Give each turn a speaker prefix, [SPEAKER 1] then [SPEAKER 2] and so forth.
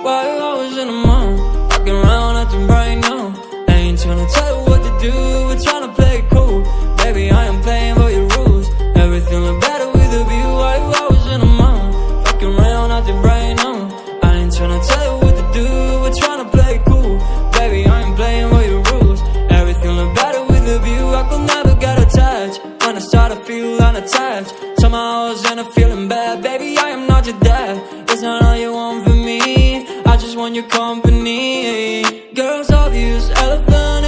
[SPEAKER 1] Why you always in the mood? Walking around acting right now. I ain't tryna tell you what to do, we're tryna play it cool. Baby, I am playing by your rules. Everything look better with a view. Why you always in the mood? Walking around acting right now. I ain't tryna tell you what to do, we're tryna play it cool. Baby, I am playing by your rules. Everything look better with a view. I could never get attached. When I start to feel unattached, somehow I was in a feeling bad. Baby, I am not your dad. That's not all you want from me. I just want your company. Girls obvious, elephant